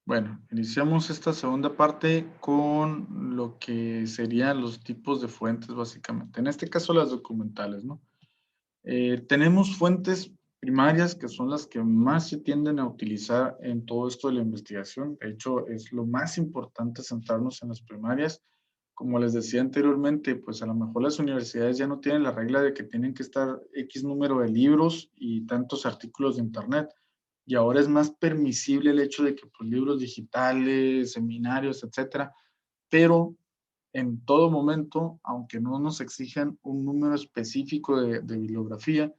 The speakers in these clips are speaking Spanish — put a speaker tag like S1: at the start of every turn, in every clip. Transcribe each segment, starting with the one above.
S1: Bueno, iniciamos esta segunda parte con lo que serían los tipos de fuentes, básicamente. En este caso, las documentales, ¿no? Tenemos fuentes primarias que son las que más se tienden a utilizar en todo esto de la investigación. De hecho, es lo más importante centrarnos en las primarias. Como les decía anteriormente, pues a lo mejor las universidades ya no tienen la regla de que tienen que estar X número de libros y tantos artículos de Internet. Y ahora es más permisible el hecho de que pues, libros digitales, seminarios, etcétera, pero en todo momento, aunque no nos exijan un número específico de bibliografía,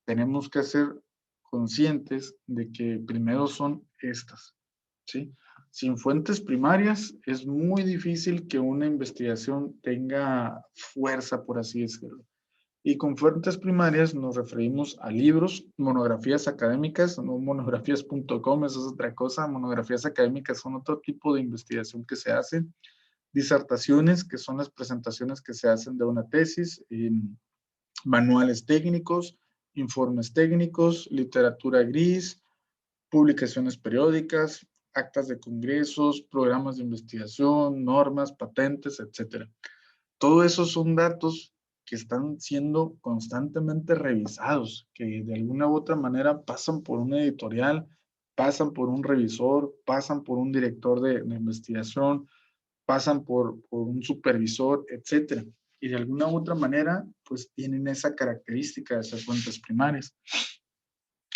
S1: tenemos que ser conscientes de que primero son estas, ¿sí? Sin fuentes primarias es muy difícil que una investigación tenga fuerza, por así decirlo. Y con fuentes primarias nos referimos a libros, monografías académicas, no monografías.com, eso es otra cosa. Monografías académicas son otro tipo de investigación que se hace. Disertaciones, que son las presentaciones que se hacen de una tesis, manuales técnicos, informes técnicos, literatura gris, publicaciones periódicas, actas de congresos, programas de investigación, normas, patentes, etcétera. Todo eso son datos que están siendo constantemente revisados, que de alguna u otra manera pasan por una editorial, pasan por un revisor, pasan por un director de investigación, pasan por un supervisor, etcétera. Y de alguna u otra manera, pues tienen esa característica de ser fuentes primarias.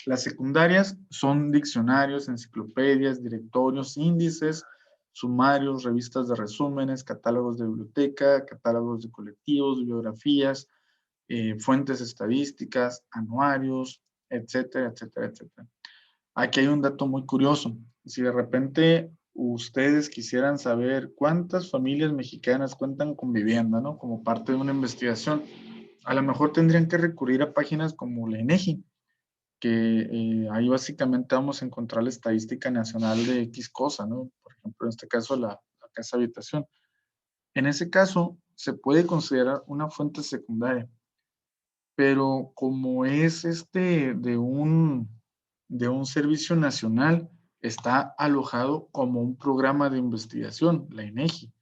S1: Las secundarias son diccionarios, enciclopedias, directorios, índices, sumarios, revistas de resúmenes, catálogos de biblioteca, catálogos de colectivos, bibliografías, fuentes estadísticas, anuarios, etcétera, etcétera, etcétera. Aquí hay un dato muy curioso. Si de repente ustedes quisieran saber cuántas familias mexicanas cuentan con vivienda, ¿no? Como parte de una investigación, a lo mejor tendrían que recurrir a páginas como la INEGI, que ahí básicamente vamos a encontrar la estadística nacional de X cosa, ¿no? Por ejemplo, en este caso la casa habitación. En ese caso, se puede considerar una fuente secundaria, pero como es de un servicio nacional, está alojado como un programa de investigación, la INEGI.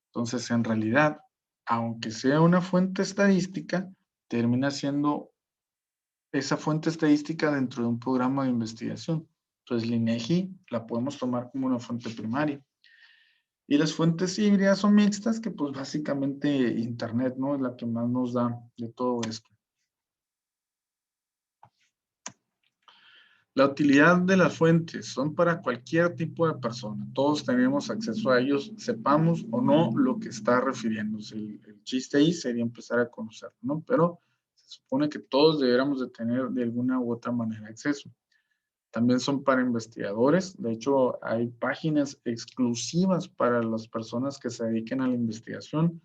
S1: Entonces, en realidad, aunque sea una fuente estadística, termina siendo esa fuente estadística dentro de un programa de investigación. Entonces, la INEGI la podemos tomar como una fuente primaria. Y las fuentes híbridas o mixtas, que pues básicamente Internet, ¿no? Es la que más nos da de todo esto. La utilidad de las fuentes son para cualquier tipo de persona. Todos tenemos acceso a ellos, sepamos o no lo que está refiriéndose. El chiste ahí sería empezar a conocerlo, ¿no? Pero se supone que todos deberíamos de tener de alguna u otra manera acceso. También son para investigadores. De hecho, hay páginas exclusivas para las personas que se dediquen a la investigación.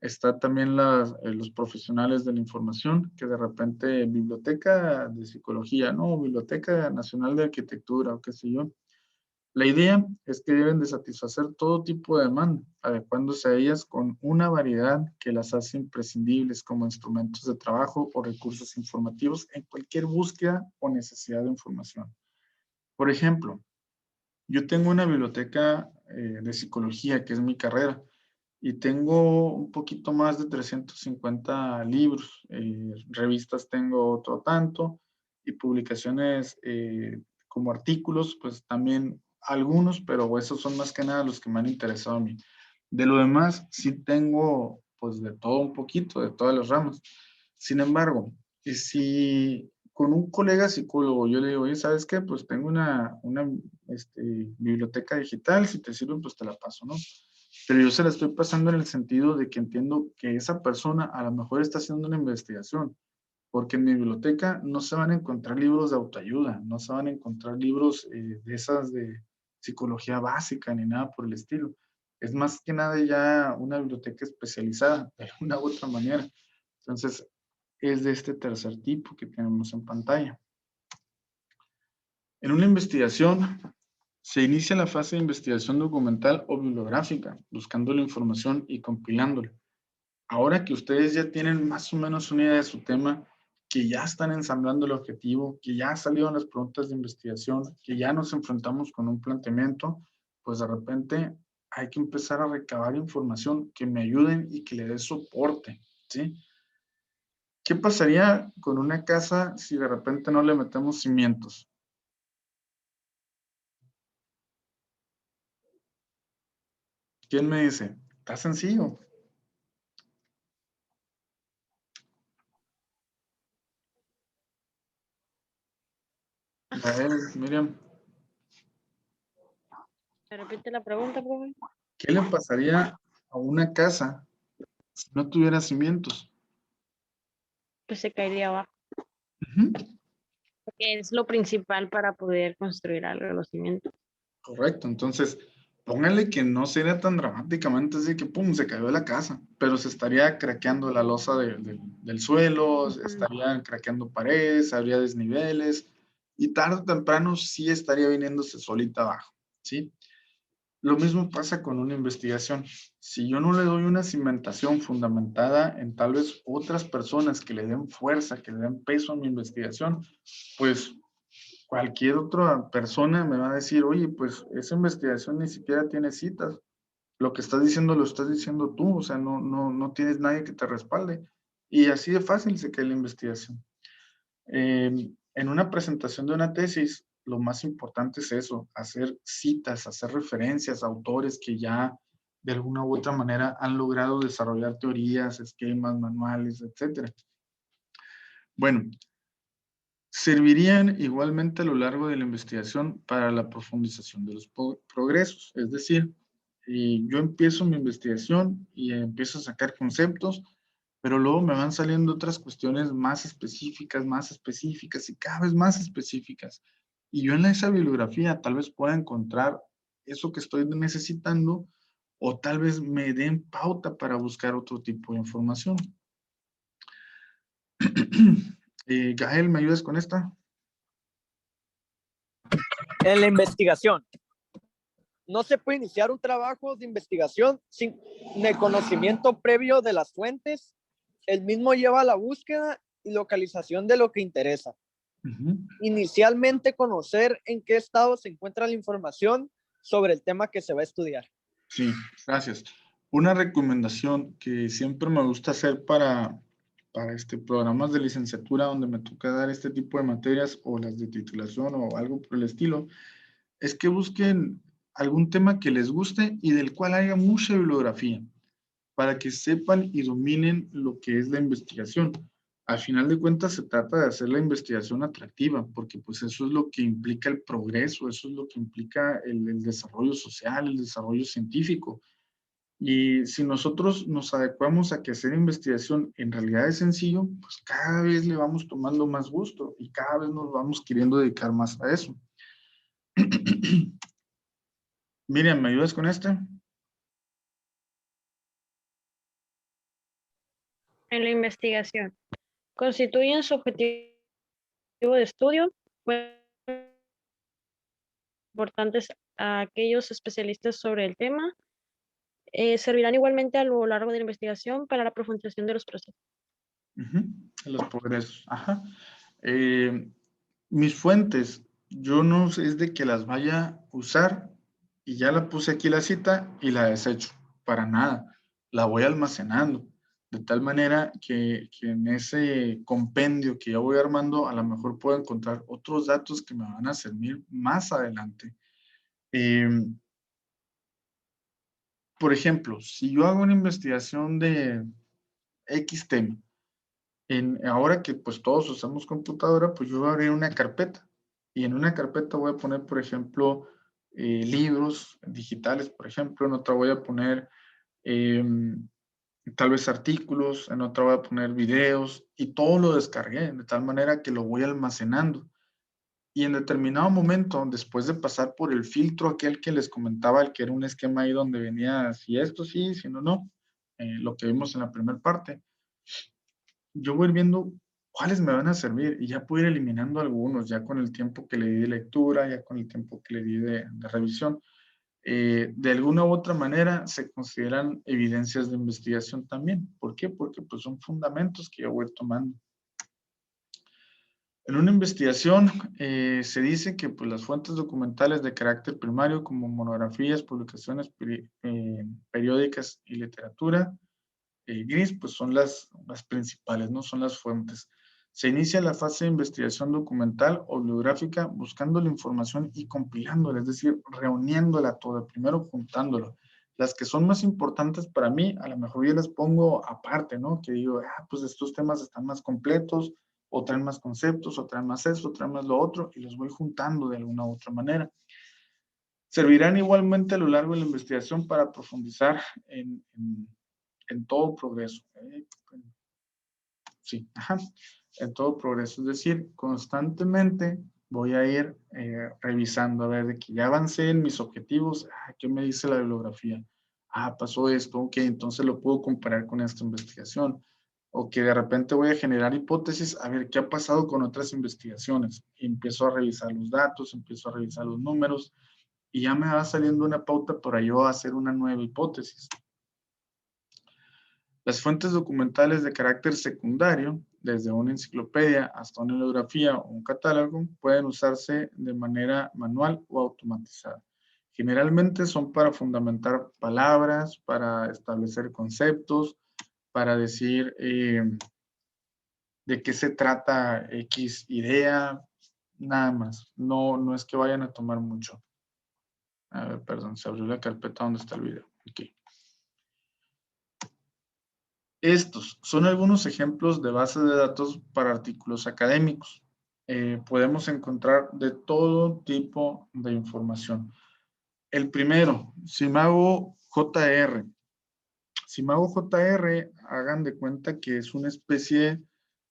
S1: Está también los profesionales de la información, que de repente biblioteca de psicología, ¿no? Biblioteca Nacional de Arquitectura o qué sé yo. La idea es que deben de satisfacer todo tipo de demanda, adecuándose a ellas con una variedad que las hace imprescindibles como instrumentos de trabajo o recursos informativos en cualquier búsqueda o necesidad de información. Por ejemplo, yo tengo una biblioteca de psicología, que es mi carrera, y tengo un poquito más de 350 libros. Revistas tengo otro tanto, y publicaciones como artículos, pues también algunos, pero esos son más que nada los que me han interesado a mí. De lo demás, sí tengo pues de todo un poquito, de todas las ramas. Sin embargo, y si con un colega psicólogo yo le digo, oye, ¿sabes qué? Pues tengo una biblioteca digital, si te sirve, pues te la paso, ¿no? Pero yo se la estoy pasando en el sentido de que entiendo que esa persona a lo mejor está haciendo una investigación, porque en mi biblioteca no se van a encontrar libros de autoayuda, no se van a encontrar libros de esas de psicología básica ni nada por el estilo. Es más que nada ya una biblioteca especializada, de una u otra manera. Entonces, es de este tercer tipo que tenemos en pantalla. En una investigación, se inicia la fase de investigación documental o bibliográfica, buscando la información y compilándola. Ahora que ustedes ya tienen más o menos una idea de su tema, que ya están ensamblando el objetivo, que ya salieron las preguntas de investigación, que ya nos enfrentamos con un planteamiento, pues de repente hay que empezar a recabar información que me ayuden y que le dé soporte, ¿sí? ¿Qué pasaría con una casa si de repente no le metemos cimientos? ¿Quién me dice? Está sencillo. Gael, Miriam,
S2: ¿Me repite la pregunta, profe?
S1: ¿qué le pasaría a una casa si no tuviera cimientos?
S2: Pues se caería abajo,
S1: Ujú,
S2: que es lo principal para poder construir algo, los cimientos.
S1: correcto, entonces póngale que no sería tan dramáticamente así que pum, se cayó la casa, pero se estaría craqueando la losa del suelo, se
S2: Ujú.
S1: estarían craqueando paredes, habría desniveles y tarde o temprano sí estaría viniéndose solita abajo, ¿sí? Lo mismo pasa con una investigación. Si yo no le doy una cimentación fundamentada en tal vez otras personas que le den fuerza, que le den peso a mi investigación, pues cualquier otra persona me va a decir, oye, pues esa investigación ni siquiera tiene citas. Lo que estás diciendo lo estás diciendo tú, o sea, no tienes nadie que te respalde. Y así de fácil se cae la investigación. En una presentación de una tesis, lo más importante es eso, hacer citas, hacer referencias a autores que ya de alguna u otra manera han logrado desarrollar teorías, esquemas, manuales, etcétera. Bueno, servirían igualmente a lo largo de la investigación para la profundización de los progresos. Es decir, yo empiezo mi investigación y empiezo a sacar conceptos, pero luego me van saliendo otras cuestiones más específicas y cada vez más específicas. Y yo en esa bibliografía tal vez pueda encontrar eso que estoy necesitando o tal vez me den pauta para buscar otro tipo de información. Gael, ¿me ayudas con esta?
S3: En la investigación, no se puede iniciar un trabajo de investigación sin el conocimiento previo de las fuentes. El mismo lleva a la búsqueda y localización de lo que interesa. Inicialmente, conocer en qué estado se encuentra la información sobre el tema que se va a estudiar.
S1: Sí, gracias. Una recomendación que siempre me gusta hacer para programas de licenciatura donde me toca dar este tipo de materias o las de titulación o algo por el estilo, es que busquen algún tema que les guste y del cual haya mucha bibliografía para que sepan y dominen lo que es la investigación. Al final de cuentas se trata de hacer la investigación atractiva, porque pues eso es lo que implica el progreso, eso es lo que implica el desarrollo social, el desarrollo científico. Y si nosotros nos adecuamos a que hacer investigación en realidad es sencillo, pues cada vez le vamos tomando más gusto y cada vez nos vamos queriendo dedicar más a eso. Miriam, ¿me ayudas con este?
S2: En la investigación, constituyen su objetivo de estudio, pues, importantes a aquellos especialistas sobre el tema, servirán igualmente a lo largo de la investigación para la profundización de los procesos.
S1: Los progresos. Ajá. Mis fuentes, yo no es de que las vaya a usar y ya la puse aquí la cita y la desecho. Para nada. La voy almacenando. De tal manera que en ese compendio que yo voy armando, a lo mejor puedo encontrar otros datos que me van a servir más adelante. Eh, por ejemplo, si yo hago una investigación de X tema, ahora que pues todos usamos computadora, pues yo voy a abrir una carpeta y en una carpeta voy a poner, por ejemplo, libros digitales, por ejemplo, en otra voy a poner tal vez artículos, en otra voy a poner videos y todo lo descargué de tal manera que lo voy almacenando. Y en determinado momento, después de pasar por el filtro aquel que les comentaba, el que era un esquema ahí donde venía si esto sí, si no, no, lo que vimos en la primera parte, yo voy a ir viendo cuáles me van a servir y ya puedo ir eliminando algunos, ya con el tiempo que le di de lectura, ya con el tiempo que le di de revisión. De alguna u otra manera se consideran evidencias de investigación también. ¿Por qué? Porque pues son fundamentos que yo voy tomando. En una investigación se dice que pues, las fuentes documentales de carácter primario como monografías, publicaciones periódicas y literatura gris, pues son las principales, ¿no? Son las fuentes. Se inicia la fase de investigación documental o bibliográfica buscando la información y compilándola, es decir, reuniéndola toda, primero juntándola. Las que son más importantes para mí, a lo mejor yo las pongo aparte, ¿no? Que digo, pues estos temas están más completos, o traen más conceptos, o traen más eso, o traen más lo otro, y los voy juntando de alguna u otra manera. Servirán igualmente a lo largo de la investigación para profundizar en todo progreso. Sí, ajá, en todo progreso. Es decir, constantemente voy a ir revisando, a ver, de que ya avancé en mis objetivos, ¿qué me dice la bibliografía? Pasó esto, ok, entonces lo puedo comparar con esta investigación. O que de repente voy a generar hipótesis, a ver qué ha pasado con otras investigaciones. Y empiezo a revisar los datos, empiezo a revisar los números, y ya me va saliendo una pauta para yo hacer una nueva hipótesis. Las fuentes documentales de carácter secundario, desde una enciclopedia hasta una bibliografía o un catálogo, pueden usarse de manera manual o automatizada. Generalmente son para fundamentar palabras, para establecer conceptos, para decir de qué se trata X idea, nada más. No es que vayan a tomar mucho. A ver, perdón, se abrió la carpeta donde está el video. Okay. Estos son algunos ejemplos de bases de datos para artículos académicos. Podemos encontrar de todo tipo de información. El primero, Simago JR. Simago JR, hagan de cuenta que es una especie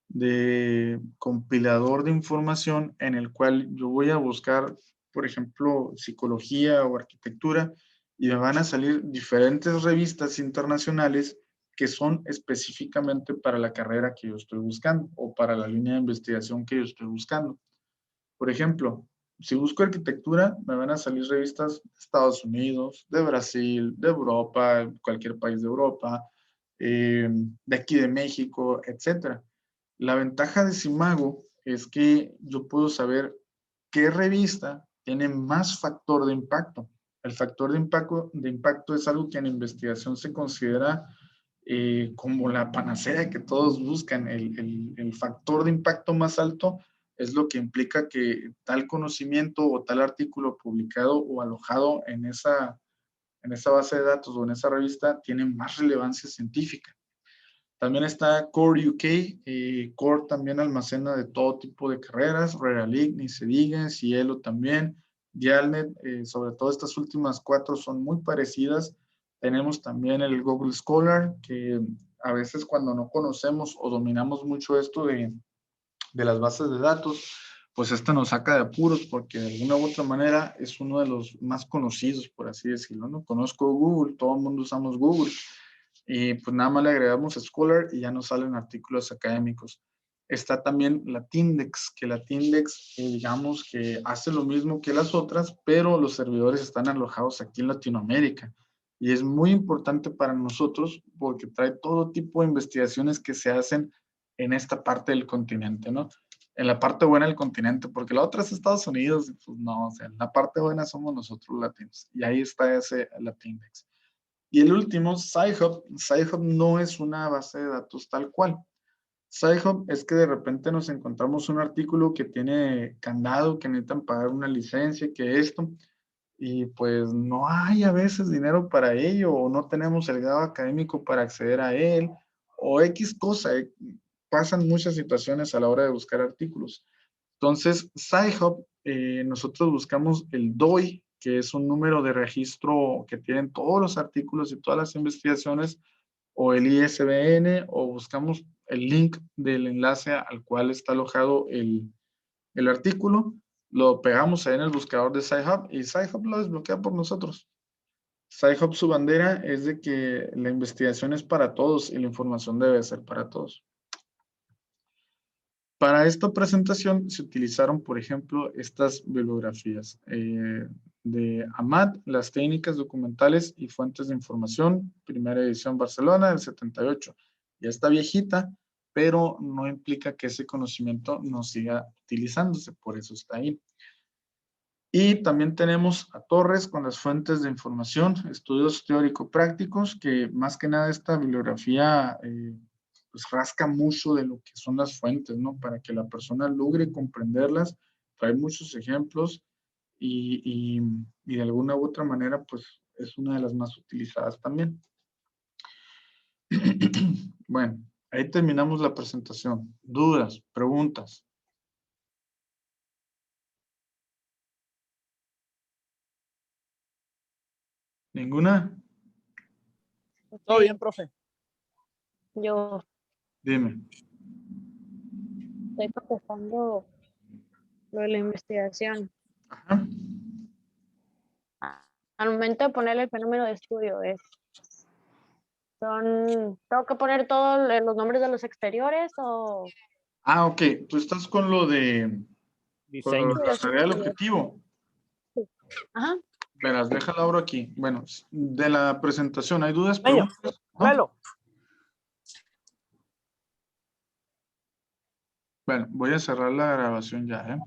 S1: de compilador de información en el cual yo voy a buscar, por ejemplo, psicología o arquitectura, y me van a salir diferentes revistas internacionales que son específicamente para la carrera que yo estoy buscando o para la línea de investigación que yo estoy buscando. Por ejemplo, si busco arquitectura, me van a salir revistas de Estados Unidos, de Brasil, de Europa, cualquier país de Europa, de aquí de México, etcétera. La ventaja de Simago es que yo puedo saber qué revista tiene más factor de impacto. El factor de impacto es algo que en investigación se considera como la panacea que todos buscan. El factor de impacto más alto es lo que implica que tal conocimiento o tal artículo publicado o alojado en esa base de datos o en esa revista tiene más relevancia científica. También está Core UK. Core también almacena de todo tipo de carreras. Ruralic, ni se diga. Cielo también. Dialnet, sobre todo estas últimas 4 son muy parecidas. Tenemos también el Google Scholar, que a veces cuando no conocemos o dominamos mucho esto de las bases de datos, pues nos saca de apuros porque de alguna u otra manera es uno de los más conocidos, por así decirlo, ¿no? Conozco Google, todo el mundo usamos Google. Y pues nada más le agregamos Scholar y ya nos salen artículos académicos. Está también la Tindex, que la Tindex, digamos que hace lo mismo que las otras, pero los servidores están alojados aquí en Latinoamérica. Y es muy importante para nosotros porque trae todo tipo de investigaciones que se hacen en esta parte del continente, ¿no? En la parte buena del continente, porque la otra es Estados Unidos, pues no, o sea, en la parte buena somos nosotros los latinos. Y ahí está la Tindex. Y el último, Sci-Hub. Sci-Hub no es una base de datos tal cual. Sci-Hub es que de repente nos encontramos un artículo que tiene candado, que necesitan pagar una licencia, que esto, y pues no hay a veces dinero para ello, o no tenemos el grado académico para acceder a él, o X cosa. Pasan muchas situaciones a la hora de buscar artículos. Entonces, Sci-Hub, nosotros buscamos el DOI, que es un número de registro que tienen todos los artículos y todas las investigaciones, o el ISBN, o buscamos el link del enlace al cual está alojado el artículo, lo pegamos ahí en el buscador de Sci-Hub y Sci-Hub lo desbloquea por nosotros. Sci-Hub, su bandera es de que la investigación es para todos y la información debe ser para todos. Para esta presentación se utilizaron, por ejemplo, estas bibliografías de Amat, las técnicas documentales y fuentes de información, primera edición Barcelona del 78. Ya está viejita, pero no implica que ese conocimiento no siga utilizándose, por eso está ahí. Y también tenemos a Torres con las fuentes de información, estudios teórico-prácticos, que más que nada esta bibliografía pues rasca mucho de lo que son las fuentes, ¿no? Para que la persona logre comprenderlas, trae muchos ejemplos y de alguna u otra manera pues es una de las más utilizadas también. Bueno, ahí terminamos la presentación. ¿Dudas? ¿Preguntas? ¿Ninguna?
S3: Todo bien, profe.
S2: Yo
S1: Dime.
S2: estoy contestando lo de la investigación.
S1: Ajá.
S2: Al momento de ponerle el fenómeno de estudio, tengo que poner todos los nombres de los exteriores o
S1: Ah, ok. Tú estás con lo de
S3: Diseño.
S1: la tarea del objetivo.
S2: ajá.
S1: Verás, déjala abro aquí. Bueno, de la presentación, ¿hay dudas?
S3: Diseño.
S1: ¿Preguntas? ¿No?
S3: Velo.
S1: Bueno, voy a cerrar la grabación ya, ¿eh?